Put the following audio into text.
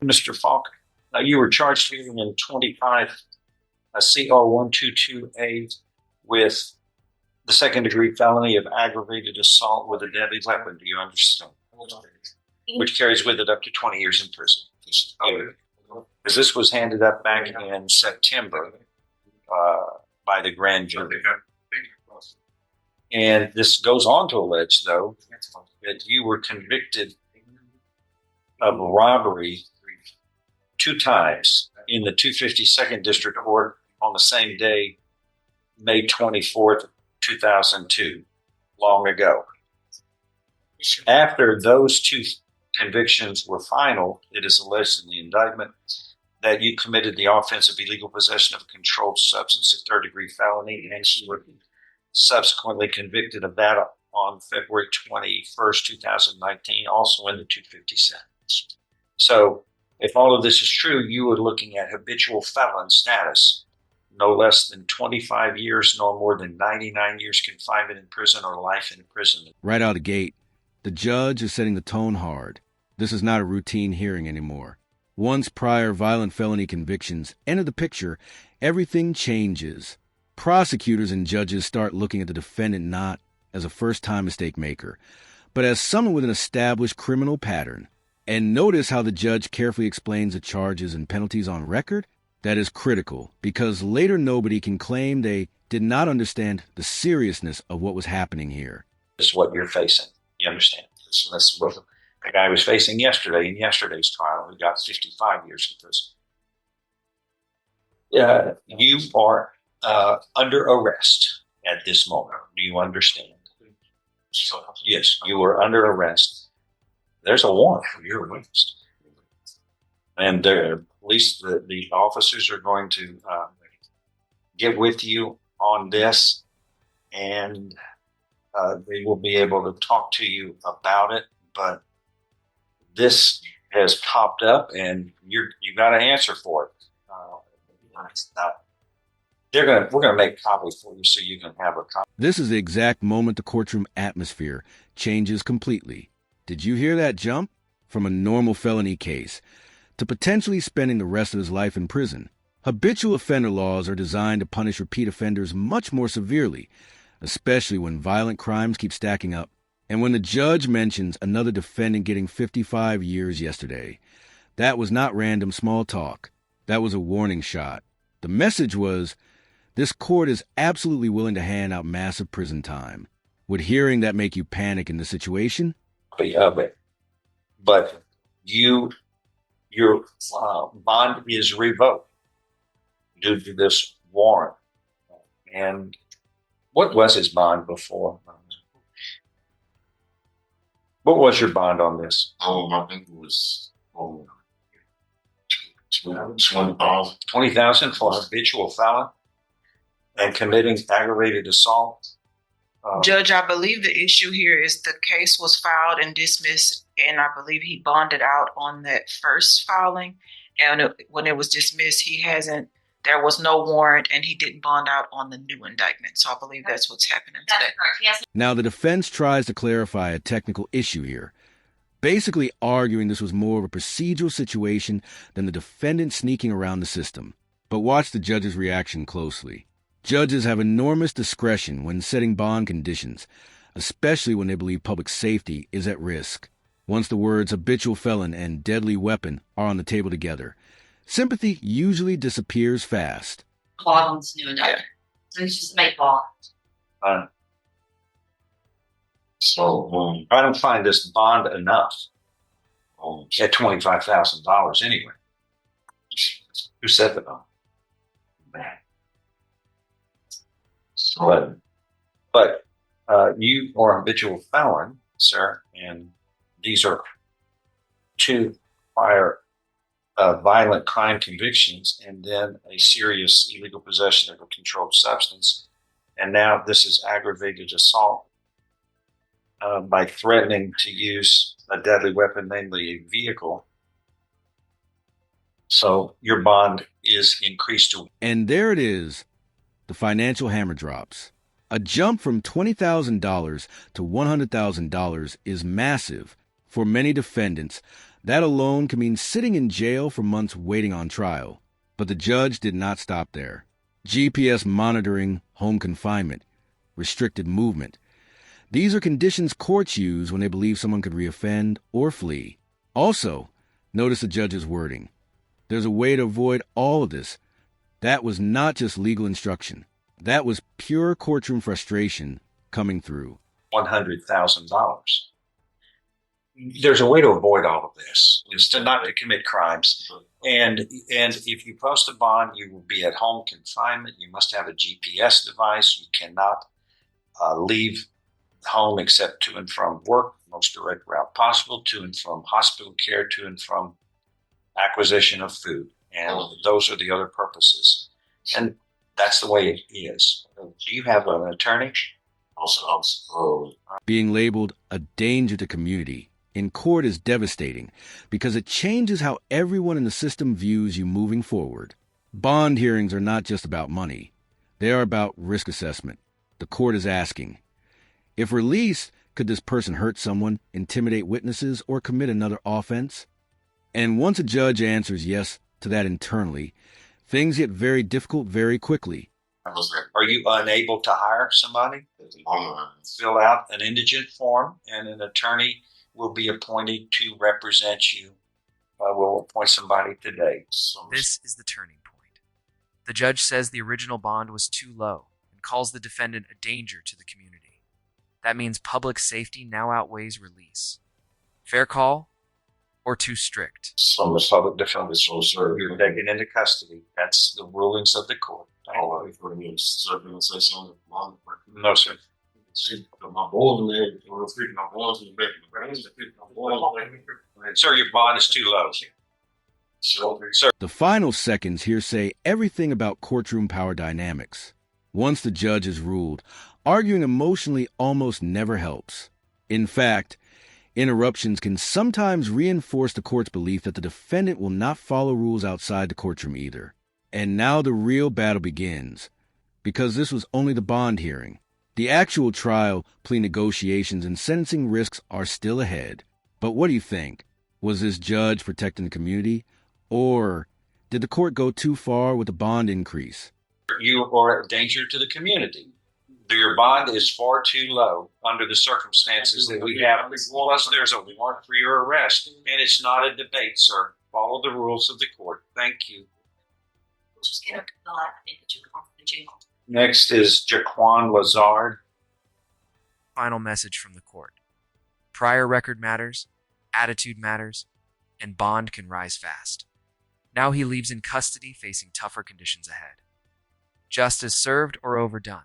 Mr. Falk, you were charged here in 25 CR 122A with the second degree felony of aggravated assault with a deadly weapon. Do you understand? Which carries with it up to 20 years in prison. Because this was handed up back in September by the grand jury. And this goes on to allege, though, that you were convicted of robbery 2 times in the 252nd District Court on the same day, May 24th, 2002, long ago. After those 2 convictions were final, it is alleged in the indictment that you committed the offense of illegal possession of a controlled substance, a third-degree felony, and you were subsequently convicted of that on February 21st, 2019, also in the 257. So if all of this is true, you are looking at habitual felon status, no less than 25 years, no more than 99 years confinement in prison or life in prison. Right out of the gate, the judge is setting the tone hard. This is not a routine hearing anymore. Once prior violent felony convictions enter the picture, everything changes. Prosecutors and judges start looking at the defendant not as a first-time mistake maker, but as someone with an established criminal pattern. And notice how the judge carefully explains the charges and penalties on record. That is critical, because later nobody can claim they did not understand the seriousness of what was happening here. This is what you're facing. You understand? That's what the guy was facing yesterday in yesterday's trial. He got 55 years in prison. You are under arrest at this moment. Do you understand? Yes, you are under arrest. There's a warrant for your arrest. And at least the officers are going to get with you on this, and they will be able to talk to you about it. But this has popped up, and you got to answer for it. We're gonna make copies for you so you can have a copy. This is the exact moment the courtroom atmosphere changes completely. Did you hear that jump? From a normal felony case to potentially spending the rest of his life in prison. Habitual offender laws are designed to punish repeat offenders much more severely, especially when violent crimes keep stacking up. And when the judge mentions another defendant getting 55 years yesterday, that was not random small talk. That was a warning shot. The message was, this court is absolutely willing to hand out massive prison time. Would hearing that make you panic in the situation? But your bond is revoked due to this warrant. And what was his bond before? What was your bond on this? I think it was 20,000. 20,000 for habitual felon and committing aggravated assault. Judge, I believe the issue here is the case was filed and dismissed, and I believe he bonded out on that first filing. And when it was dismissed, there was no warrant, and he didn't bond out on the new indictment. So I believe that's what's happening today. That's correct. Yes. Now, the defense tries to clarify a technical issue here, basically arguing this was more of a procedural situation than the defendant sneaking around the system. But watch the judge's reaction closely. Judges have enormous discretion when setting bond conditions, especially when they believe public safety is at risk. Once the words habitual felon and deadly weapon are on the table together, sympathy usually disappears fast. Bond on this new indictment. So he's just make bond. So I don't find this bond enough at $25,000 anyway. Who said the bond? But you are a habitual felon, sir, and these are 2 prior violent crime convictions, and then a serious illegal possession of a controlled substance, and now this is aggravated assault by threatening to use a deadly weapon, namely a vehicle. So your bond is increased to. And there it is. The financial hammer drops. A jump from $20,000 to $100,000 is massive for many defendants, That alone can mean sitting in jail for months waiting on trial. But the judge did not stop there. GPS monitoring, home confinement, restricted movement. These are conditions courts use when they believe someone could reoffend or flee. Also, notice the judge's wording. There's a way to avoid all of this. That was not just legal instruction. That was pure courtroom frustration coming through. $100,000. There's a way to avoid all of this. It's to not to commit crimes. And if you post a bond, you will be at home confinement. You must have a GPS device. You cannot leave home except to and from work, most direct route possible, to and from hospital care, to and from acquisition of food. And those are the other purposes. And that's the way it is. Do you have an attorney? Also, Being labeled a danger to community in court is devastating because it changes how everyone in the system views you moving forward. Bond hearings are not just about money. They are about risk assessment. The court is asking, if released, could this person hurt someone, intimidate witnesses, or commit another offense? And once a judge answers yes to that internally, things get very difficult very quickly. Are you unable to hire somebody? Fill out an indigent form, and an attorney will be appointed to represent you. We'll appoint somebody today. This is the turning point. The judge says the original bond was too low and calls the defendant a danger to the community. That means public safety now outweighs release. Fair call or too strict? From the public defenders, sir, you're taken into custody. That's the rulings of the court. No, sir. Sir, your bond is too low. Sir. The final seconds here say everything about courtroom power dynamics. Once the judge is ruled, arguing emotionally almost never helps. In fact, interruptions can sometimes reinforce the court's belief that the defendant will not follow rules outside the courtroom either. And now the real battle begins, because this was only the bond hearing. The actual trial, plea negotiations, and sentencing risks are still ahead. But what do you think? Was this judge protecting the community? Or did the court go too far with the bond increase? You are a danger to the community. Your bond is far too low under the circumstances that we have. Plus, there's a warrant for your arrest, and it's not a debate, sir. Follow the rules of the court. Thank you. Just get up to the left and get you off the jail. Next is Jaquan Lazard. Final message from the court. Prior record matters, attitude matters, and bond can rise fast. Now he leaves in custody facing tougher conditions ahead. Justice served or overdone?